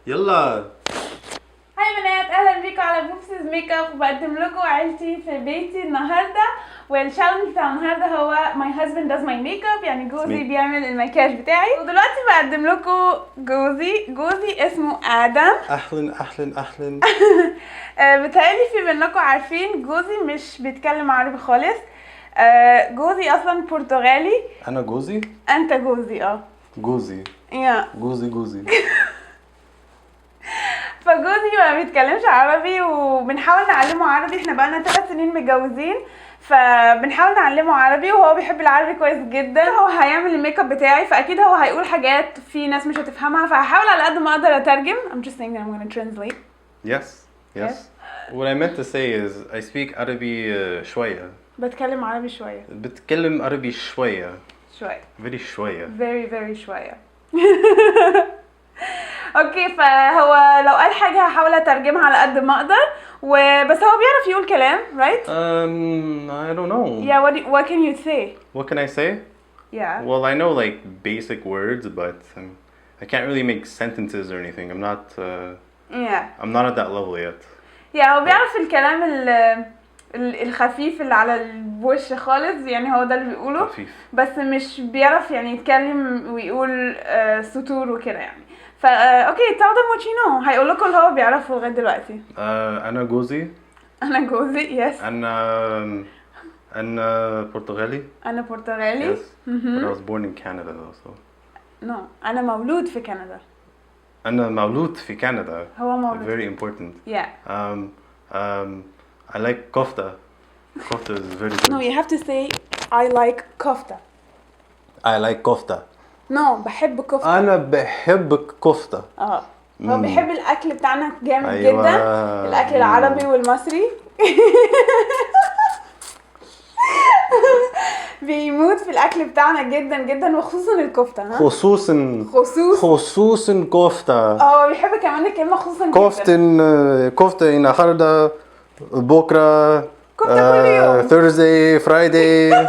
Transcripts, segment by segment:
يلا. هاي بنات، اهلا بيكم على بوبسيز ميك اب. وبقدم لكم عيلتي في بيتي النهارده. والشالنج بتاع النهارده هو my husband does my makeup، يعني جوزي بيعمل المكياج بتاعي. ودلوقتي بقدم لكم جوزي اسمه ادم. اهلا. بتهيألي في منكم عارفين جوزي مش بيتكلم عربي خالص. جوزي اصلا برتغالي. انا جوزي. انت جوزي جوزي. يا جوزي. فجوزي ما بيتكلمش عربي وبنحاول نعلمه عربي. احنا بقالنا 3 سنين متجوزين، فبنحاول نعلمه عربي وهو بيحب العربي كويس جدا. هو هيعمل الميك اب بتاعي، فاكيد هو هيقول حاجات في ناس مش هتفهمها، فهحاول على قد ما اقدر اترجم. I'm just saying that I'm going to translate. Yes. What I meant to say is I speak عربي شوية. بتكلم عربي شوية. بتكلم عربي شوية. very شوية. very شوية. اوكي، فهو لو قال حاجة هحاول اترجمها على قد ما اقدر، وبس هو بيعرف يقول كلام right؟ I don't know. Yeah, what can you say? What can I say? Yeah. Well, I know like basic words, but I can't really make sentences or anything. I'm not at that level yet. Yeah, هو بيعرف الكلام الخفيف اللي على الوش خالص، يعني هو ده اللي بيقوله خفيف. بس مش بيعرف يعني يتكلم ويقول سطور وكده يعني. فا اوكي، tell them what you know. هيقول لكم اللي هو بيعرفه لغايه دلوقتي. أنا جوزي. yes. أنا برتغالي. أنا برتغالي. Yes. But I was born in Canada though, so. No, أنا مولود في كندا. أنا مولود في كندا. هو مولود. Very important. Yeah. I like kofta. Kofta is very good. No, you have to say I like kofta. I like kofta. No, بحب كفتة. أنا بحب كفتة. هو بيحب الأكل بتاعنا جامد أيوة. جدا. الأكل العربي والمصري. بيموت في الأكل بتاعنا جدا جدا، وخصوصا الكفتة. خصوصا كفتة. هو بيحب كمان الكلمة خصوصا جدا. كفتة النهاردة، بكرة، كفتة كل يوم. Thursday, Friday.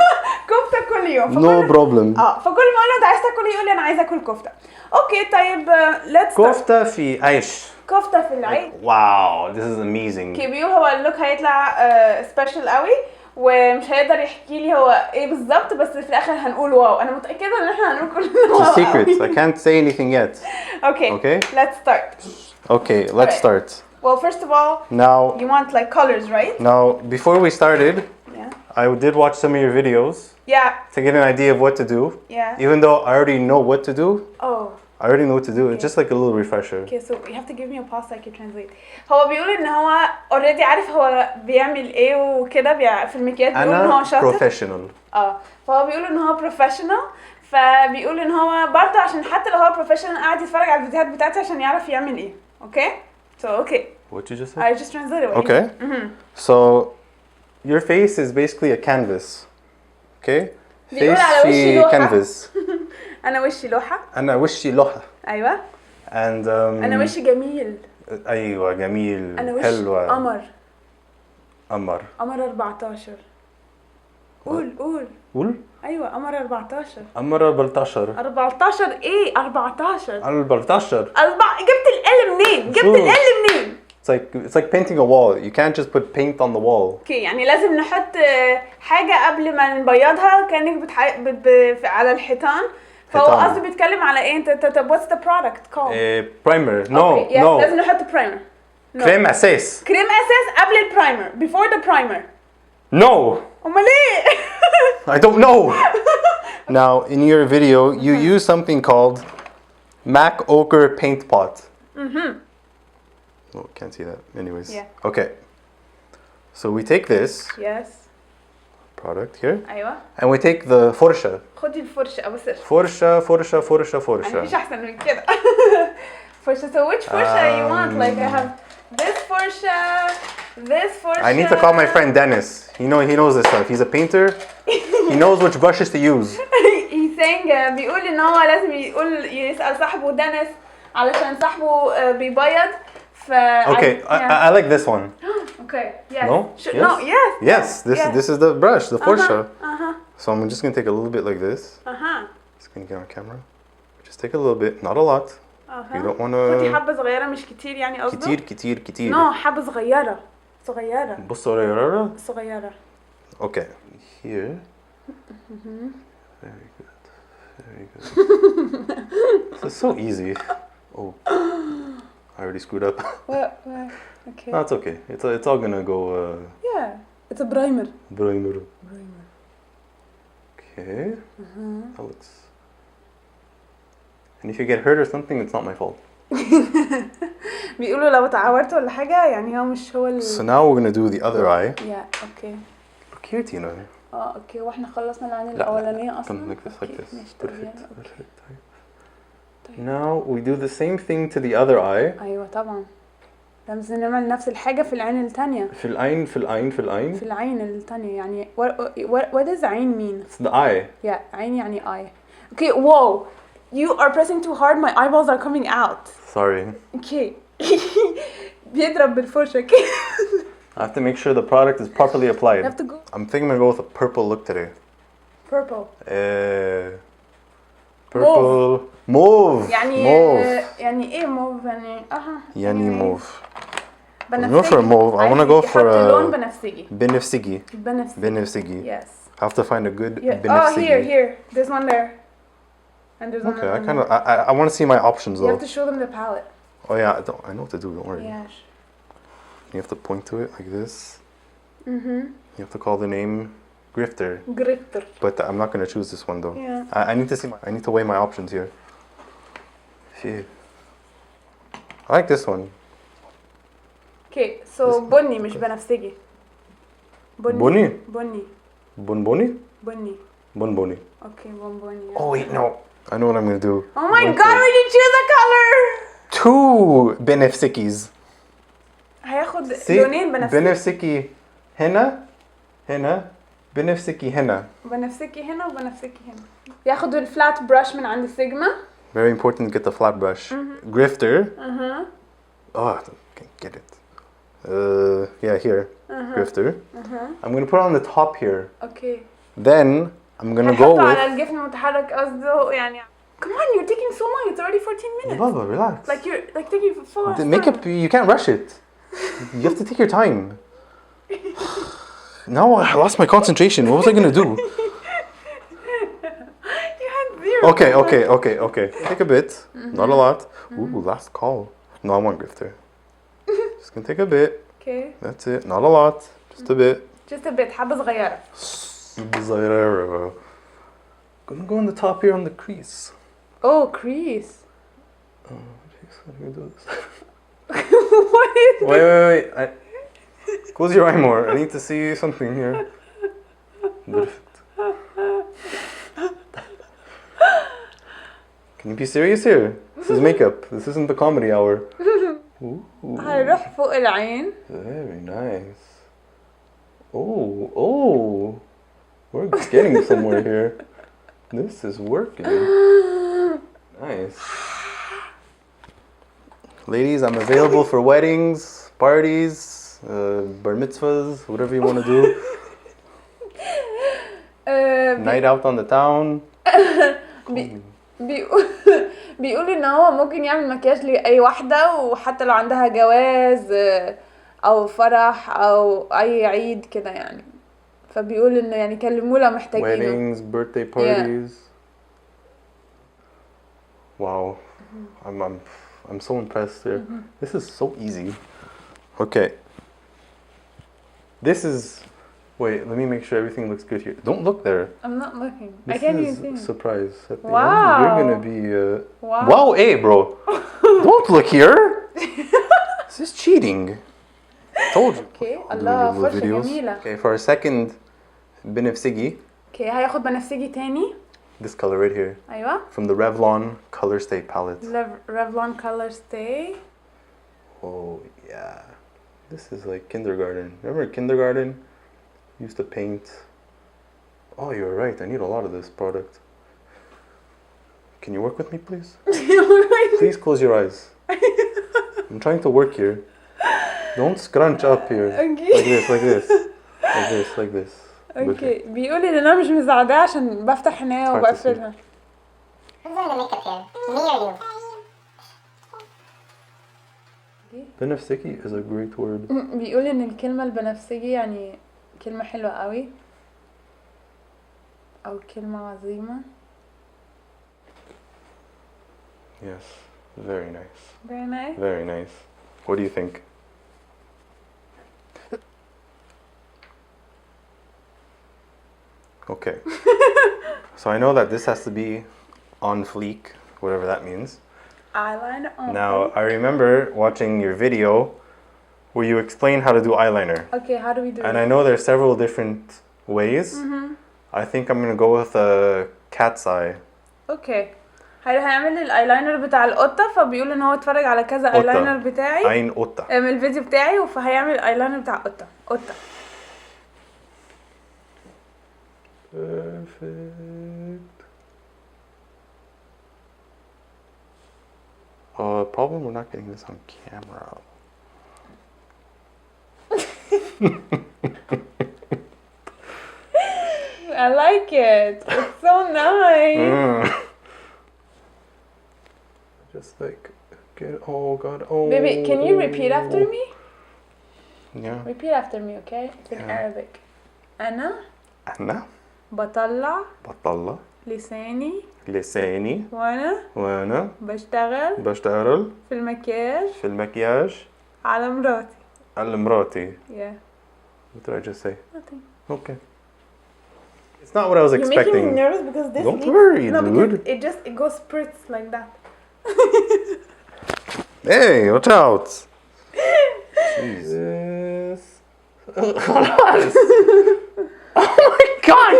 كفتة كل يوم. No problem. فكل ما اقول له انت عايز تاكل يقول لي انا عايز اكل كفتة. اوكي طيب let's كفتة في عيش. كفتة في العيش. واو, this is amazing. بيقول هو اللوك هيطلع سبيشال قوي، ومش هيقدر يحكي لي هو ايه بالظبط، بس في الاخر هنقول واو. انا متأكدة ان احنا هنقول كلنا واو. It's a secret. I can't say anything yet. Okay. Let's start. Okay, let's start. Well, first of all, now you want like colors, right? Now, before we started, yeah, I did watch some of your videos. Yeah. To get an idea of what to do. Yeah. Even though I already know what to do. Oh. I already know what to do. Okay. It's just like a little refresher. Okay, so you have to give me a pause so I can translate. هو بيقول ان هو already عارف هو بيعمل ايه وكده في المكياج. بيقول ان هو شاطر. professional. فهو بيقول ان هو professional. فبيقول ان هو برضه عشان حتى لو هو professional قاعد يتفرج على الفيديوهات بتاعتي عشان يعرف يعمل ايه. Okay? So okay. What you just said? I just translated. Okay. So your face is basically a canvas. Okay? Face في canvas. أنا وشي لوحة. أنا وشي لوحة. أيوة. And أنا وشي جميل. أيوة جميل. أنا وشي حلوة. قمر 14. قول. أيوة قمر 14. قمر 14. 14 إيه 14. 14. جبت ال منين؟ It's like painting a wall. You can't just put paint on the wall. اوكي، يعني لازم نحط حاجة قبل ما نبيضها كأنك على الحيطان. فهو قصده بيتكلم على ايه؟ انت what's the product called? Primer. No. لازم نحط primer. كريم أساس. كريم أساس قبل البرايمر. before the primer. No. أمال ايه؟ I don't know. Now, in your video, you use something called MAC Ochre Paint Pot. Oh, can't see that. Anyways. Yeah. Okay. So we take this. Yes. Product here. أيوة. And we take the فرشة. خدي الفرشة أبصر. فرشة. مفيش أحسن من كده. فرشة. So which فرشة you want? Like I have this فرشة. I need to call my friend Dennis. He knows this stuff. He's a painter. He knows which brushes to use. He's saying بيقول إن هو لازم يسأل صاحبه دينيس علشان صاحبه بيبيض. Okay, I like this one. Okay. Yes. No? No. Yes. Yes. This is the brush, the Forsha. So I'm just gonna take a little bit like this. Just gonna get on camera. Just take a little bit, not a lot. You don't حطي wanna. حبة صغيرة مش كتير يعني قصده. كتير. No, حبة صغيرة. بص صغيرة. Okay. Here. Very good. This is so easy. Oh, I already screwed up. What? Okay. No, it's okay. It's all gonna go. Yeah, it's a primer. Primer. Okay. That looks. And if you get hurt or something, it's not my fault. بيقولوا لو اتعورت ولا حاجة يعني هو مش هو So now we're gonna do the other eye. Yeah, okay. Look here, Tina. اوكي واحنا خلصنا العين الأولانية أصلا. Come like this. Perfect. طيب. Now we do the same thing to the other eye. أيوة طبعا. لازم نعمل نفس الحاجة في العين التانية. في العين التانية يعني what does عين mean? It's the eye. Yeah, عين يعني eye. Okay, whoa. You are pressing too hard. My eyeballs are coming out. Sorry. Okay. بيضرب بالفرشة. I have to make sure the product is properly applied. You have to go. I'm thinking I'm gonna go with a purple look today. Purple. Purple. Mauve. يعني إيه mauve يعني mauve. بنفسجي. I'm going for a mauve. I want to go for a لون بنفسجي. بنفسجي. Yes. I have to find a good بنفسجي. Oh, here. There's one there. And there's one. Okay, I want to see my options though. You have to show them the palette. Oh yeah, I know what to do. Don't worry. Yeah. You have to point to it like this. You have to call the name Grifter. But I'm not gonna choose this one though. Yeah. I need to see. I need to weigh my options here. Shit. I like this one. Okay, so بني مش بنفسجي. بني. بني. Okay, بونبوني. Oh wait, no. I know what I'm gonna do. Oh my god, we did choose a color! 2 بنفسجيز. هياخد لونين بنفسجي هنا بنفسجي هنا وبنفسجي هنا. ياخد الفلات brush من عند السيجما. Very important to get the flat brush. Grifter. Oh, I can't get it. Yeah, here. Grifter. I'm gonna put it on the top here. Okay. Then I'm gonna go with. على الجفن المتحرك قصده يعني. Come on, you're taking so long. It's already 14 minutes. Baba, relax. Like you're taking full. The makeup, you can't rush it. You have to take your time. Now I lost my concentration. What was I gonna do? You had zero. Okay. Take a bit. Not a lot. Ooh, last call. No, I want Grifter. Just gonna take a bit. Okay. That's it. Not a lot. Just a bit. حبة صغيرة. Gonna go on the top here on the crease. Oh, crease. Oh, jeez, how do you do this? What is Wait. Close your eye more. I need to see something here. Perfect. Can you be serious here? This is makeup. This isn't the comedy hour. هنروح فوق العين. Very nice. Oh. We're getting somewhere here. This is working. Nice. Ladies, I'm available for weddings, parties, bar mitzvahs, whatever you want to do. Night out on the town. بيقولوا ان هو ممكن يعمل مكياج لاي واحده وحتى لو عندها جواز او فرح او اي عيد كده يعني فبيقول انه يعني كلموه لو محتاجينه. Weddings, birthday parties. Yeah. Wow. I'm so impressed here. This is so easy. Okay. This is. Wait, let me make sure everything looks good here. Don't look there. I'm not looking. This I can't is even see. Surprise. At the wow. end, you're gonna be. Wow. Wow, hey, bro. Don't look here. This is cheating. Told you. Okay. الله فرشة جميلة. Okay, for a second, بنفسجي. Okay, هياخد بنفسجي تاني. This color right here. أيوة. From the Revlon Color Stay palette. Revlon Color Stay. Oh yeah. This is like kindergarten. Remember kindergarten? Used to paint. Oh, you're right. I need a lot of this product. Can you work with me, please? Please close your eyes. I'm trying to work here. Don't scrunch up here. Okay. Like this. Okay. بيقولي ان انا مش مساعداه عشان بفتح عينيا وبقفلها. Who's doing the makeup here? Me or you? بنفسجي is a great word. بيقول ان الكلمة البنفسجي يعني كلمة حلوة قوي او كلمة عظيمة. Yes, very nice. Very nice. Very nice. What do you think? Okay. So I know that this has to be on fleek, whatever that means. Eyeliner on. Now, I remember watching your video where you explain how to do eyeliner. Okay, how do we do And it? I know there's several different ways. I think I'm gonna go with a cat's eye. اوكي. هيعمل الايلاينر بتاع القطة، فبيقول ان هو اتفرج على كذا قطة. ايلاينر بتاعي عين قطة. من الفيديو بتاعي، فهيعمل الايلاينر بتاع قطة. Perfect. Problem we're not getting this on camera. I like it. It's so nice. Just like get. Oh God. Oh. Baby, can you repeat after me? Yeah. Repeat after me, okay? It's in Yeah. Arabic. أنا أنا بطلع بطلع لساني لساني وأنا بشتغل في المكياج في المكياج على مراتي. على مراتي. Yeah. What did I just say? Nothing. Okay. It's not what I was You're making expecting. me nervous because this Don't leaks. worry, No, dude. because it goes spritz like that. Hey, watch out! Jesus. Oh my God!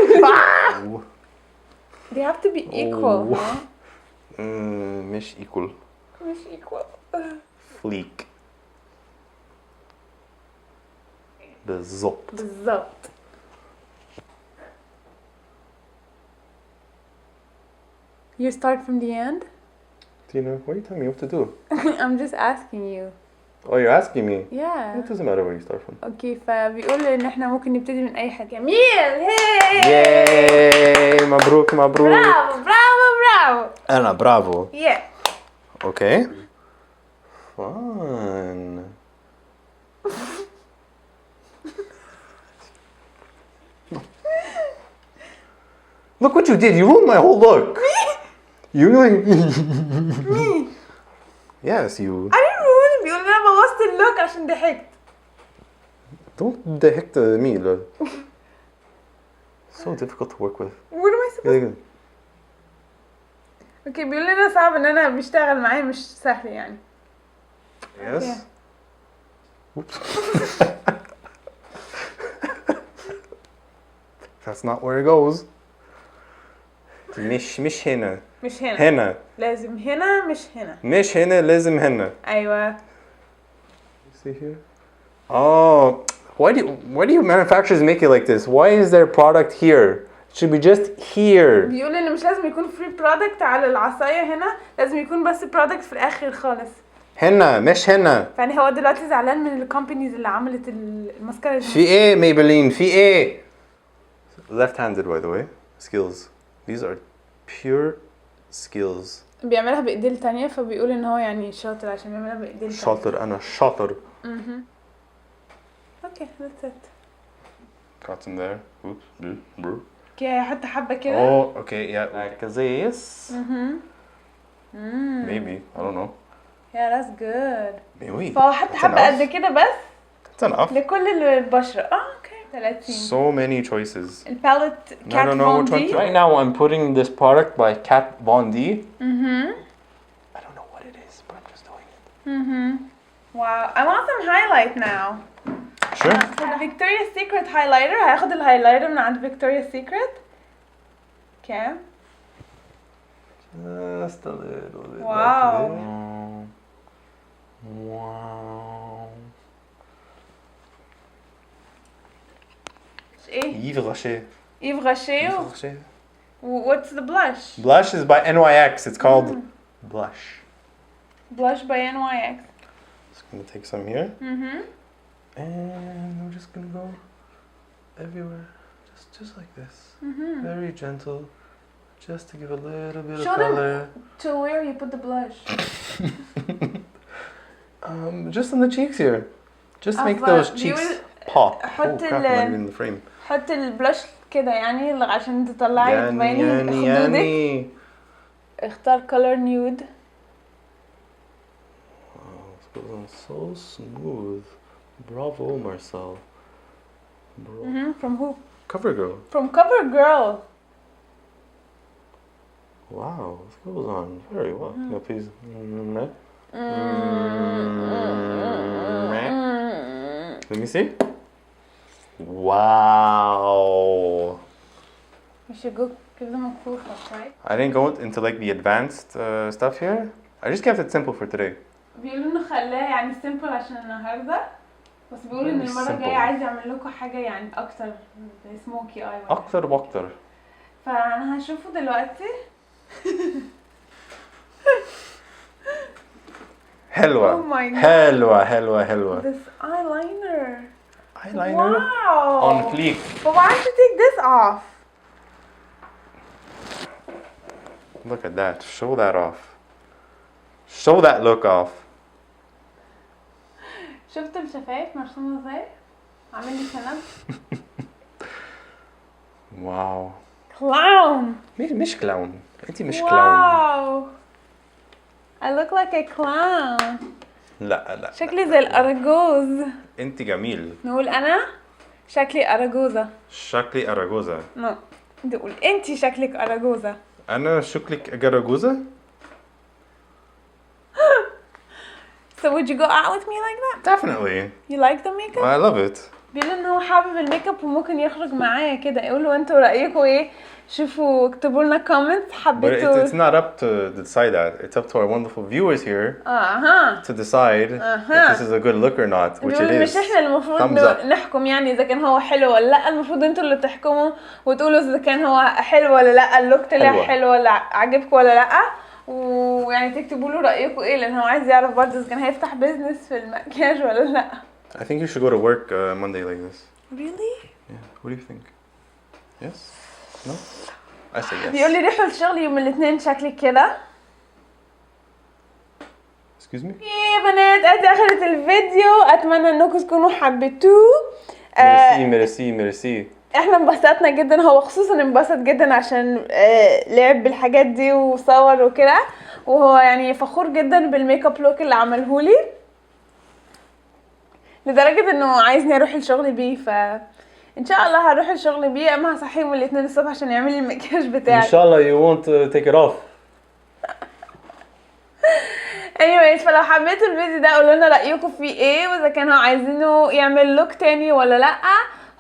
They have to be equal, Oh. huh? مش equal. مش equal. Fleek. بالظبط. You start from the end? Tina, why are you telling me what to do? I'm just asking you. Oh, you're asking me? Yeah. It doesn't matter where you start from. اوكي، فبيقول ان احنا ممكن نبتدي من اي حاجه. جميل. Yay! مبروك مبروك. برافو. أنا برافو. Yeah. Okay. Fun. Look what you did. You ruined my whole look. You like Me. Yes, you. I didn't ruin it. بيقول انا بوظت اللوك عشان ضحكت. Don't ضحكت me. lol. So difficult to work with. What am I supposed to... اوكي، بيقول لنا صعب ان انا بيشتغل معايا، مش سهل يعني. Yes. Yeah. Oops. That's not where it goes. مش هنا. مش هنا. هنا. لازم هنا مش هنا. مش هنا لازم هنا. ايوه. See here? Oh, why do you manufacturers make it like this? Why is their product here? It should be just here. بيقول ان مش لازم يكون فري برودكت على العصايه هنا، لازم يكون بس برودكت في الاخر خالص. هنا مش هنا. فانا هو دلوقتي زعلان من الكومبانيز اللي عملت الماسكارا دي. في ايه ميبلين في ايه؟ Left-handed by the way. Skills. These are pure skills. بيعملها بايديه التانية، فبيقول ان هو يعني شاطر عشان بيعملها بايديه التانية. شاطر أنا شاطر. اوكي that's it. Got in there. Oops. اوكي، حتى حبة كده. Oh, okay, yeah. Like this. Maybe. I don't know. Yeah, that's good. Maybe. فهو حتى حبة قد كده بس. That's enough. لكل البشرة. اوكي. 30. So many choices. الباليت I كات don't know فون which one. دي. Right now I'm putting this product by Kat Von D. I don't know what it is, but I'm just doing it. Wow, I want some highlight now. Sure. Victoria's Secret highlighter. هاخد الهايلايتر من عند Victoria's Secret. Okay. Just a little bit. Wow. Like this. Wow. ايه؟ Yves Rocher. Yves Rocher. Yves Rocher. What's the blush? Blush is by NYX. It's called Blush. Blush by NYX. Just gonna take some here. And we're just gonna go everywhere. Just like this. Very gentle. Just to give a little bit Show of them color. to where you put the blush. just on the cheeks here. Just make أفضل. those cheeks pop. حط Oh crap, I'm not in the frame. حط البلاش كده يعني عشان تطلعي يعني تبيني يعني خدودك. يعني. اختار color nude. This goes on so smooth. Bravo, Marcel. From who? CoverGirl. From CoverGirl. Wow, this goes on very well. No, please. Let me see. Wow. We should go give them a cool shot, right? I didn't go into like the advanced stuff here. I just kept it simple for today. بيقولوا انه خلاه يعني simple عشان النهارده، بس بيقولوا ان المره الجايه عايز يعمل لكم حاجه يعني اكتر سموكي اي. اكتر واكتر. فانا هشوفه دلوقتي. حلوة. Oh my God. حلوة حلوة حلوة. This eyeliner. Eyeliner Wow. on fleek. But why don't you take this off? Look at that. Show that off. Show that look off. شفت الشفايف مرسومه ازاي؟ عامل لي شنب. واو. كلاون. مش كلاون. انتي مش كلاون. واو. I look like a clown. لا شكلي زي الأراجوز. انتي جميل. نقول أنا شكلي أراجوزة. شكلي أراجوزة. نو. تقول أنتي شكلك أراجوزة. أنا شكلك أراجوزة؟ So would you go out with me like that? Definitely. You like the makeup? I love it. بيقولوا إن هو حابب الميك اب وممكن يخرج معايا كده. يقولوا أنتوا رأيكم إيه؟ شوفوا اكتبوا لنا comments But حبيتوا. it's not up to decide that. It's up to our wonderful viewers here to decide if this is a good look or not, which it بيقولوا is. مش احنا المفروض Thumbs up. نحكم يعني اذا كان هو حلو ولا لا، المفروض انتوا اللي تحكموا وتقولوا اذا كان هو حلو ولا لا، اللوك طلع حلوة. حلو ولا عجبكم ولا لا، ويعني تكتبوا له رايكم ايه، لان هو عايز يعرف برضه اذا كان هيفتح بيزنس في المكياج ولا لا. I think you should go to work Monday like this. Really? Yeah. What do you think? Yes? No? I say yes. بيقول لي روحوا الشغل يوم الاثنين شكلك كده. Excuse me? يا بنات ادي اخرت الفيديو، اتمنى انكم تكونوا حبيتوه. ميرسي. احنا انبسطنا جدا، هو خصوصا انبسط جدا عشان لعب بالحاجات دي وصور وكده، وهو يعني فخور جدا بالميك اب لوك اللي عملهولي لدرجه انه عايزني اروح الشغل بيه. ف ان شاء الله هروح الشغل بيه، اما هصحيه من الاثنين الصبح عشان يعمل لي المكياج بتاعي. إن شاء الله you won't take it off. anyways فلو حبيتوا الفيديو ده قولوا لنا رايكم فيه ايه، واذا كانوا عايزينه يعمل لوك تاني ولا لا،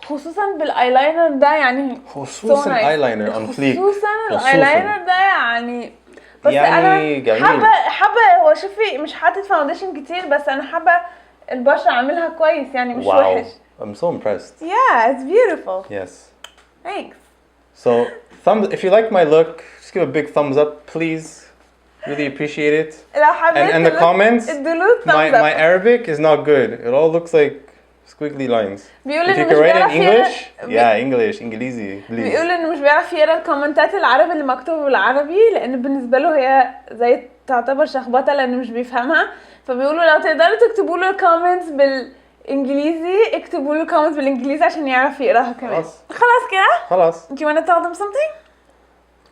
خصوصا بالايلاينر ده يعني خصوصا ايلاينر on fleek. خصوصا الايلاينر ده يعني بس يعني انا جميل. حابه هو شوفي مش حاطط فاونديشن كتير، بس انا حابه البشره عاملها كويس يعني مش وحش. I'm so impressed. Yeah, it's beautiful. Yes. Thanks. So if you like my look, just give a big thumbs up, please. Really appreciate it. لو حبيت And the comments, ادولو thumbs my up. Arabic is not good. It all looks like squiggly lines. بيقول If you انه can مش write in بيعرف English, يقرا English, إنجليزي, please. بيقول انه مش بيعرف يقرا الكومنتات العربي اللي مكتوبه بالعربي، لان بالنسبه له هي زي تعتبر شخبطه لانه مش بيفهمها. فبيقولوا لو تقدروا تكتبوا له الكومنتس بالانجليزي، اكتبوا له الكومنتس بالانجليزي عشان يعرف يقراها كمان. خلاص كده. خلاص. Do you want to tell them something?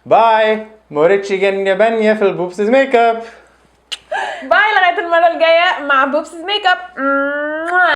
باي. موريتشي جنبانيا في البوبسز ميك اب. باي لغايه المره الجايه مع بوبسز ميك اب.